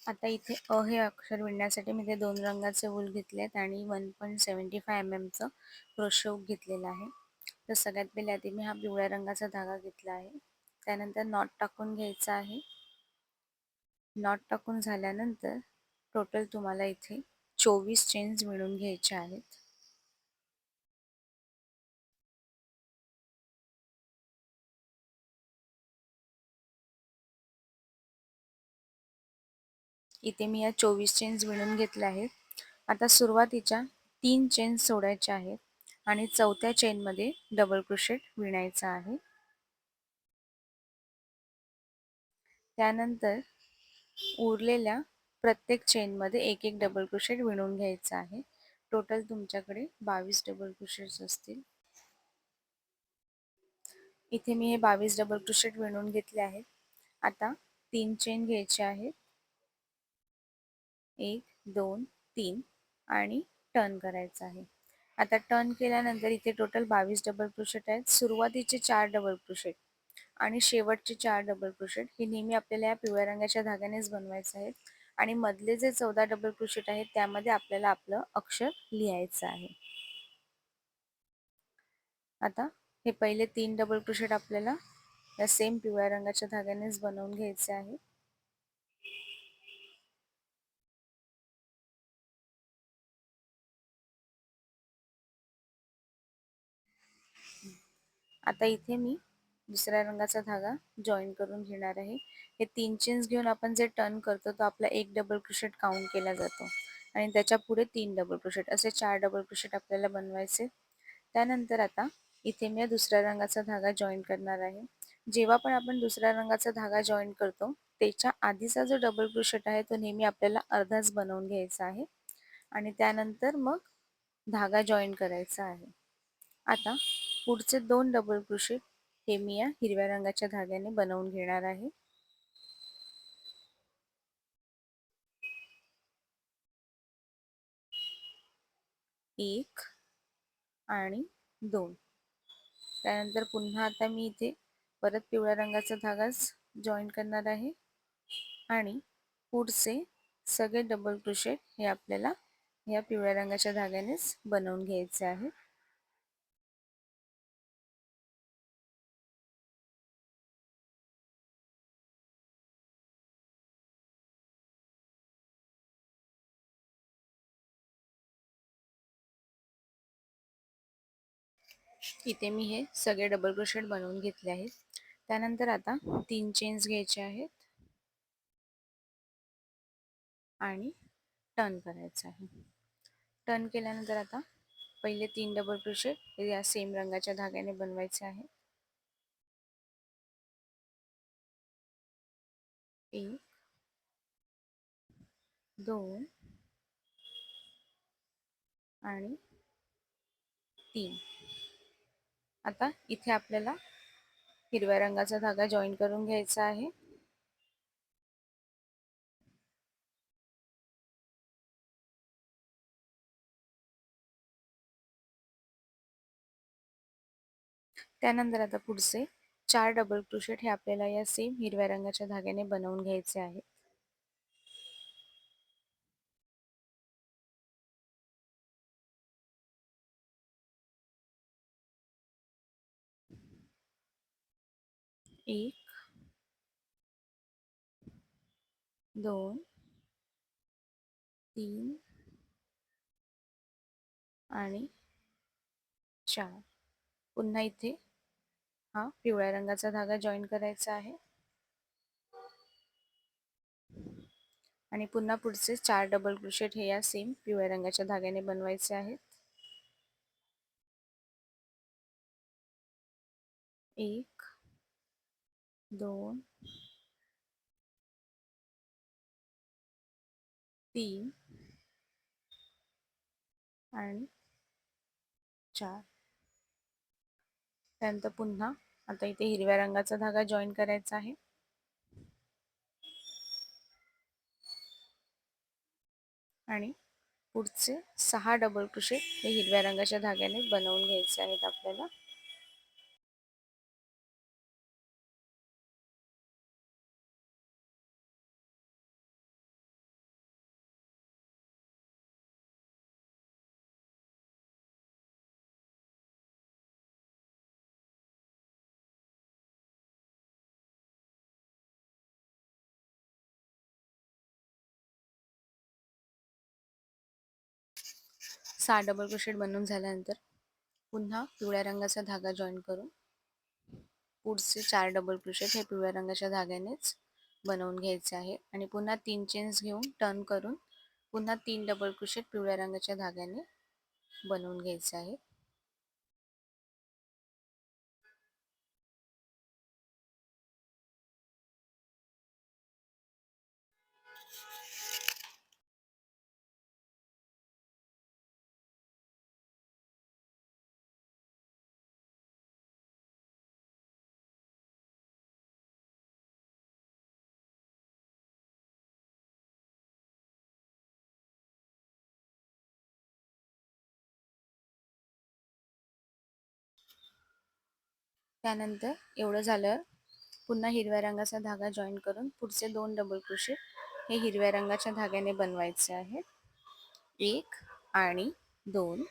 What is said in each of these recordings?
आता इथे हे अक्षर विणण्यासाठी मी ते 2 रंगाचे वूल घेतलेत आणि 1.75 mm चं क्रोशे हुक घेतलेलं आहे. तर सगळ्यात पहिले आधी मी हा पिवळ्या रंगाचा धागा घेतला आहे. त्यानंतर नॉट टाकून घ्यायचा आहे. नॉट टाकून झाल्यानंतर टोटल तुम्हाला इथे 24 चेन्स विणून घ्यायच्या आहेत. इथे मी या 24 चेन्स विणून घेतल्या आहेत. आता सुरुवातीच्या 3 चेन्स सोडायच्या आहेत आणि चौथ्या चेनमध्ये डबल क्रोशेट विणायचा आहे. त्यानंतर उरलेल्या प्रत्येक चेनमध्ये एक एक डबल क्रोशेट विणून घ्यायचा आहे. टोटल तुमच्याकडे 22 डबल क्रोशेट्स असतील. इथे मी हे 22 डबल क्रोशेट विणून घेतले आहेत. आता 3 चेन घ्यायचे आहेत. 1 2 3 आणि टर्न करायचा आहे. आता टर्न केल्यानंतर इथे टोटल 22 डबल क्रोशेट आहेत. सुरुवातीचे 4 डबल क्रोशेट आणि शेवटचे 4 डबल क्रोशेट हे नेहमी आपल्याला या पिवळ्या रंगाच्या धाग्यानेच बनवायचे आहेत आणि मधले जे 14 डबल क्रोशेट आहेत त्यामध्ये आपल्याला आपलं अक्षर लिहायचं आहे. आता हे पहिले 3 डबल क्रोशेट आपल्याला या सेम पिवळ्या रंगाच्या धाग्यानेच बनवून घ्यायचे आहे. आता इथे मी दुसऱ्या रंगाचा धागा जॉईन करून घेणार आहे. हे 3 चेन्स घेऊन आपण जे टर्न करतो तो आपला एक डबल क्रोशेट काउंट केला जातो आणि त्याच्या पुढे 3 डबल क्रोशेट असे 4 डबल क्रोशेट आपल्याला बनवायचे. त्यानंतर आता इथे मी दुसऱ्या रंगाचा धागा जॉईन करणार आहे. जेव्हा पण आपण दुसऱ्या रंगाचा धागा जॉईन करतो त्याच्या आधीचा जो डबल क्रोशेट आहे तो नेहमी आपल्याला अर्धाच बनवून घ्यायचा आहे आणि त्यानंतर मग धागा जॉईन करायचा आहे. आता पुढचे 2 डबल क्रोशेट हे मी या हिरव्या रंगाच्या धाग्याने बनवून घेणार आहे. एक आणि 2. त्यानंतर पुन्हा आता मी इथे परत पिवळ्या रंगाचा धागाच जॉईन करणार आहे आणि पुढचे सगळे डबल क्रोशेट हे आपल्याला या पिवळ्या रंगाच्या धाग्यानेच बनवून घ्यायचे आहे. इथे मी हे सगळे डबल क्रोशेट बनवून घेतले आहेत. त्यानंतर आता 3 चेन्स घ्यायचे आहेत आणि टर्न करायचं आहे. टर्न केल्यानंतर आता पहिले 3 डबल क्रोशेट हे या सेम रंगाच्या धाग्याने बनवायचे आहे. 1 2 आणि 3. आता इथे आपल्याला हिरव्या रंगाचा धागा जॉईन करून घ्यायचा आहे. त्यानंतर आता पुढचे 4 डबल क्रोशेट हे आपल्याला या सेम हिरव्या रंगाच्या धाग्याने बनवून घ्यायचे आहे. 1 2 3 आणि 4. पुन्हा इथे हा पिवळ्या रंगाचा धागा जॉईन करायचा आहे आणि पुन्हा पुढचे 4 डबल क्रोशेट हे या सेम पिवळ्या रंगाच्या धाग्याने बनवायचे आहेत. 1 2 3 आणि 4. त्यानंतर पुन्हा आता इथे हिरव्या रंगाचा धागा जॉईन करायचा आहे आणि पुढचे 6 डबल क्रोशेट हे हिरव्या रंगाच्या धाग्याने बनवून घ्यायचे आहेत आपल्याला. 6 डबल क्रोशेट बनवून झाल्यानंतर पुन्हा पिवळ्या रंगाचा धागा जॉईन करून पुढचे 4 डबल क्रोशेट हे पिवळ्या रंगाच्या धाग्यानेच बनवून घ्यायचे आहे आणि पुन्हा 3 चेन्स घेऊन टर्न करून पुन्हा 3 डबल क्रोशेट पिवळ्या रंगाच्या धाग्याने बनवून घ्यायचे आहे. त्यानंतर एवढं झाल्यावर पुन्हा हिरव्या रंगाचा धागा जॉईन करून पुढचे 2 डबल क्रोशेट हे हिरव्या रंगाच्या धाग्याने बनवायचे आहेत. 1 आणि 2.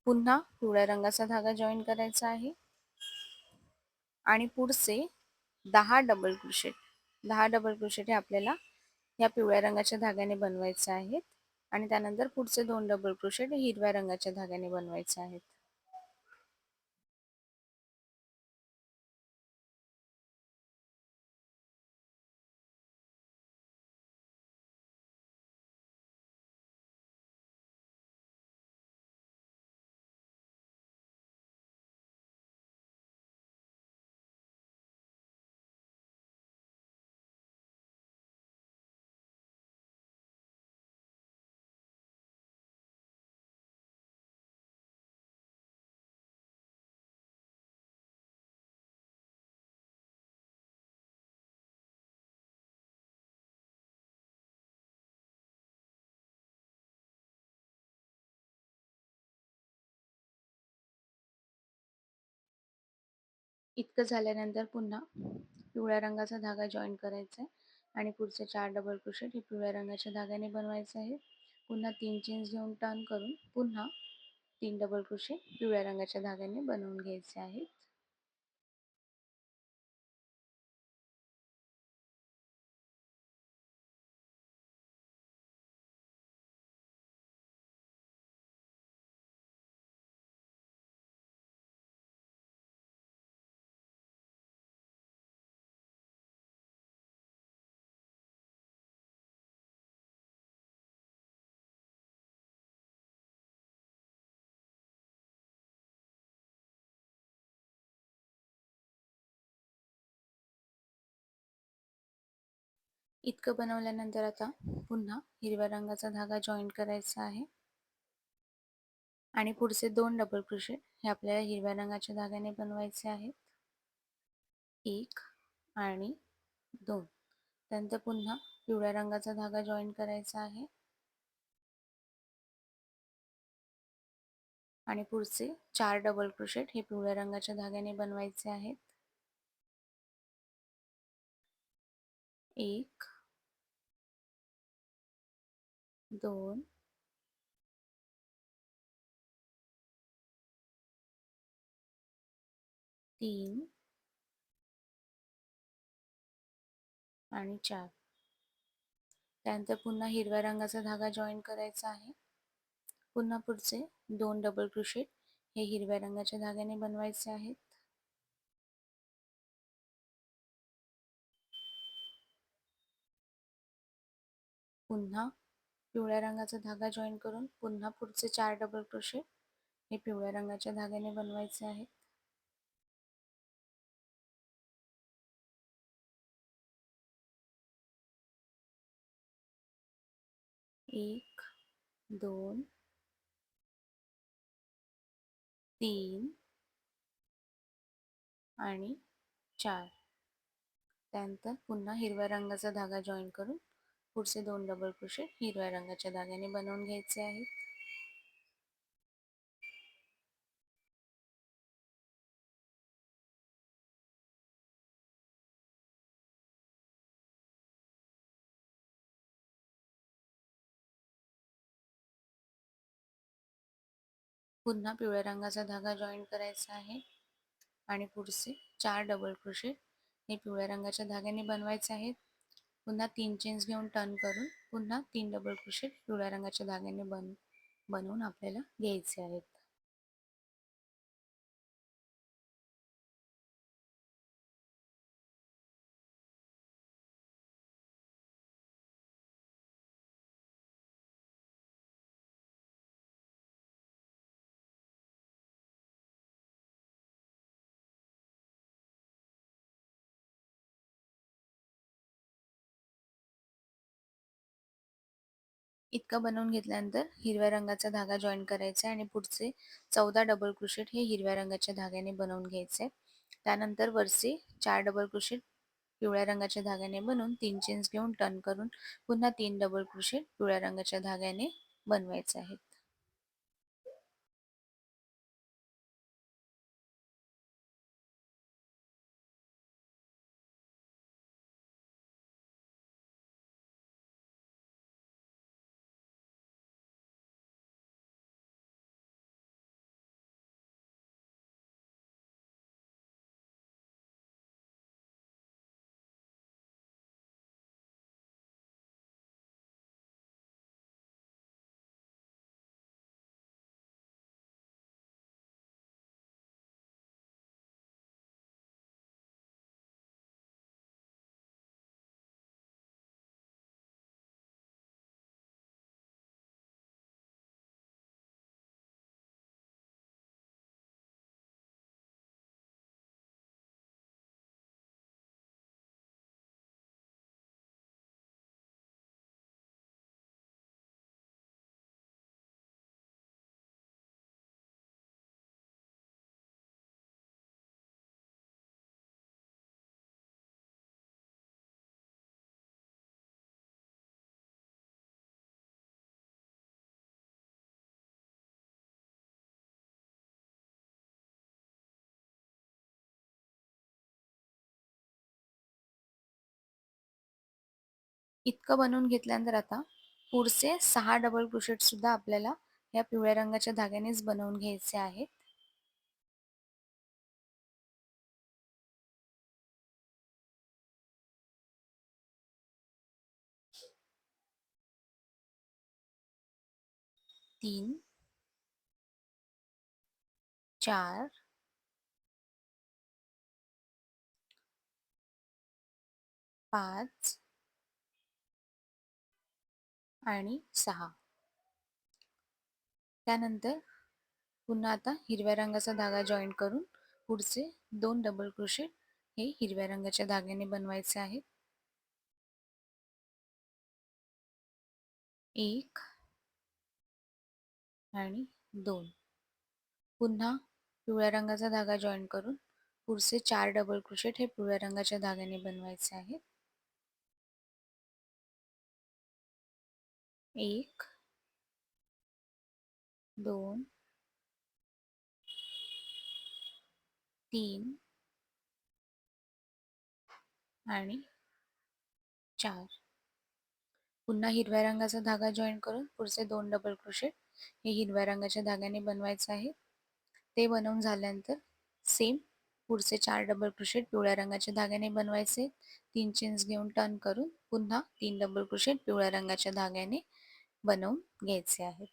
पुन्हा पिवळ्या रंगाचा धागा जॉईन करायचा आहे आणि पुढचे 10 डबल क्रोशेट 10 डबल क्रोशेट हे आपल्याला या पिवळ्या रंगाच्या धाग्याने बनवायचे आहेत आणि त्यानंतर पुढचे 2 डबल क्रोशेट हे हिरव्या रंगाच्या धाग्याने बनवायचे आहेत. इतकं झाल्यानंतर पुन्हा पिवळ्या रंगाचा धागा जॉईन करायचा आहे आणि पुढचे 4 डबल क्रोशेट हे पिवळ्या रंगाच्या धाग्याने बनवायचे आहे. पुन्हा 3 चेन्स घेऊन टर्न करून पुन्हा 3 डबल क्रोशेट पिवळ्या रंगाच्या धाग्याने बनवून घ्यायचे आहेत. इतकं बनवल्यानंतर आता पुन्हा हिरव्या रंगाचा धागा जॉईन करायचा आहे आणि पुढचे 2 डबल क्रोशेट हे आपल्याला हिरव्या रंगाच्या धाग्याने बनवायचे आहेत. 1 आणि 2. त्यानंतर पुन्हा पिवळ्या रंगाचा धागा जॉईन करायचा आहे आणि पुढचे 4 डबल क्रोशेट हे पिवळ्या रंगाच्या धाग्याने बनवायचे आहेत. 1 2 3 आणि 4. त्यानंतर पुन्हा हिरव्या रंगाचा धागा जॉईन करायचा आहे. पुन्हा पुढचे 2 डबल क्रोशेट हे हिरव्या रंगाच्या धाग्याने बनवायचे आहेत. पुन्हा पिवळ्या रंगाचा धागा जॉईन करून पुन्हा पुढचे 4 डबल क्रोशेट हे पिवळ्या रंगाच्या धाग्याने बनवायचे आहेत. 1 2 3 आणि 4. त्यानंतर पुन्हा हिरव्या रंगाचा धागा जॉईन करून पुढचे 2 डबल क्रोशेट हिरव्या रंगाच्या धाग्याने बनवून घ्यायचे आहेत. पुन्हा पिवळ्या रंगाचा धागा जॉईन करायचा आहे आणि पुढचे 4 डबल क्रोशेट हे पिवळ्या रंगाच्या धाग्याने बनवायचे आहेत. पुन्हा 3 चेन्स घेऊन टर्न करून पुन्हा 3 डबल क्रोशेट पिवळ्या रंगाच्या धाग्याने बनवून आपल्याला घ्यायचे आहेत. इतकं बनवून घेतल्यानंतर हिरव्या रंगाचा धागा जॉईन करायचा आहे आणि पुढचे 14 डबल क्रोशेट हे हिरव्या रंगाच्या धाग्याने बनवून घ्यायचे. त्यानंतर वरचे 4 डबल क्रोशेट पिवळ्या रंगाच्या धाग्याने बनवून 3 चेन्स घेऊन टर्न करून पुन्हा 3 डबल क्रोशेट पिवळ्या रंगाच्या धाग्याने बनवायचे आहेत. इतकं बनवून घेतल्यानंतर आता पुढचे 6 डबल क्रोशेट सुद्धा आपल्याला या पिवळ्या रंगाच्या धाग्यानेच बनवून घ्यायचे आहेत. 3, 4, 5 आणि 6. त्यानंतर पुन्हा आता हिरव्या रंगाचा धागा जॉईन करून पुढचे 2 डबल क्रोशेट हे हिरव्या रंगाच्या धाग्याने बनवायचे आहेत. 1 आणि 2. पुन्हा पिवळ्या रंगाचा धागा जॉईन करून पुढचे 4 डबल क्रोशेट हे पिवळ्या रंगाच्या धाग्याने बनवायचे आहेत. 1, 2, 3 आणि 4. पुन्हा हिरव्या रंगाचा धागा जॉईन करून पुढचे 2 डबल क्रोशेट हे हिरव्या रंगाच्या धाग्याने बनवायचे आहे. ते बनवून झाल्यानंतर सेम पुढचे 4 डबल क्रोशेट पिवळ्या रंगाच्या धाग्याने बनवायचे. 3 चेन्स घेऊन टर्न करून पुन्हा 3 डबल क्रोशेट पिवळ्या रंगाच्या धाग्याने बनवून घ्यायचे आहेत.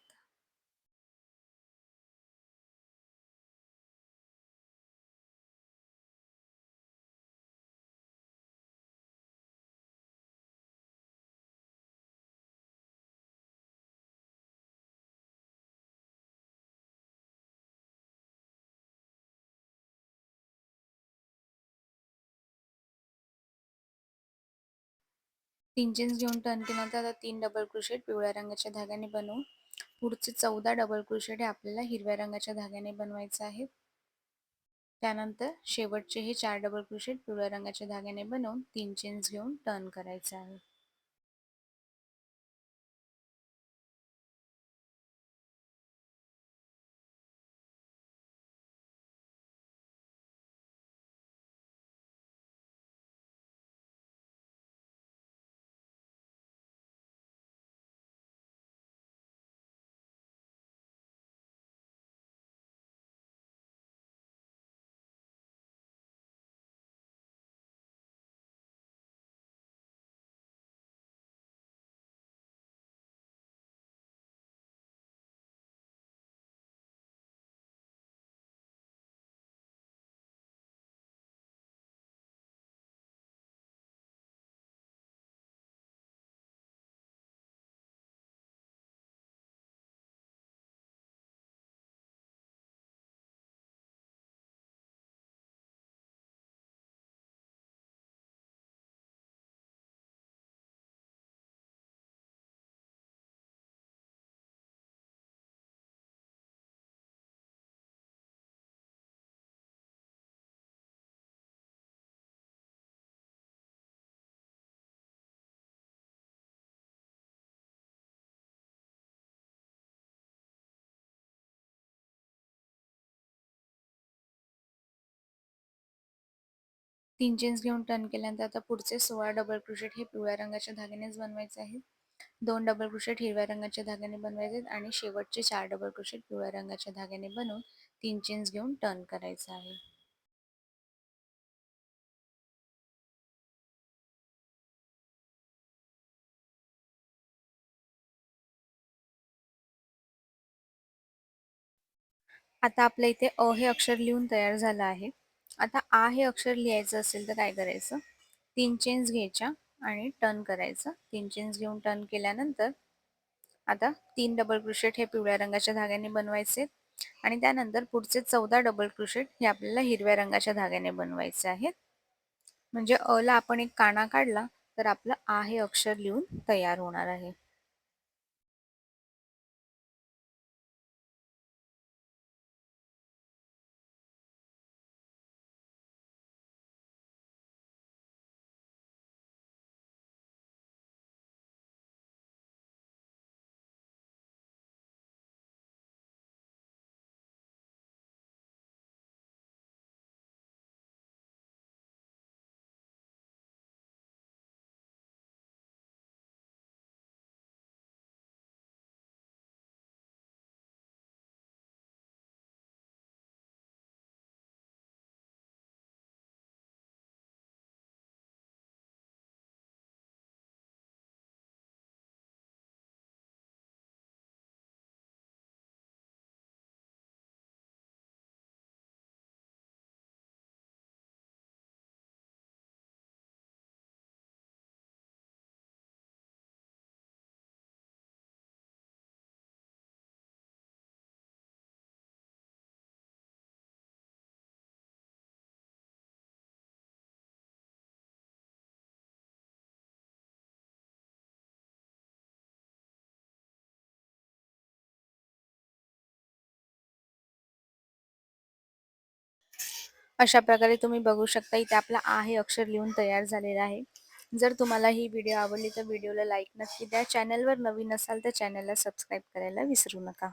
तीन चेन्स घेऊन टर्न केल्यानंतर आता 3 डबल क्रोशेट पिवळ्या रंगाच्या धाग्याने बनवून पुढचे 14 डबल क्रोशेट हे आपल्याला हिरव्या रंगाच्या धाग्याने बनवायचे आहेत. त्यानंतर शेवटचे हे 4 डबल क्रोशेट पिवळ्या रंगाच्या धाग्याने बनवून 3 चेन्स घेऊन टर्न करायचे आहे. 3 चेन्स घेऊन टर्न केल्यानंतर आता पुढचे 16 डबल क्रोशेट हे पिवळ्या रंगाच्या धाग्यानेच बनवायचे आहेत. 2 डबल क्रोशेट हिरव्या रंगाच्या धाग्याने बनवायचे आहेत आणि शेवटचे 4 डबल क्रोशेट पिवळ्या रंगाच्या धाग्याने बनवून 3 चेन्स घेऊन टर्न करायचं आहे. आता आपल्या इथे अ हे अक्षर लिहून तयार झालं आहे. आता आ हे अक्षर लिहायचं असेल तर काय करायचं? 3 चेन्स घ्यायच्या आणि टर्न करायचं. 3 चेन्स घेऊन टर्न केल्यानंतर आता 3 डबल क्रोशेट हे पिवळ्या रंगाच्या धाग्याने बनवायचे आणि त्यानंतर पुढचे 14 डबल क्रोशेट हे आपल्याला हिरव्या रंगाच्या धाग्याने बनवायचे आहेत. म्हणजे अ ला आपण एक काना काढला तर आपलं आ हे अक्षर लिहून तयार होणार आहे. अशा प्रकारे तुम्ही बघू शकता इथे आपला आ हे अक्षर लिहून तयार झालेला आहे. जर तुम्हाला ही व्हिडिओ आवडली तर व्हिडिओला लाईक नक्की द्या. चॅनलवर नवीन असाल तर चॅनलला सबस्क्राईब करायला विसरू नका.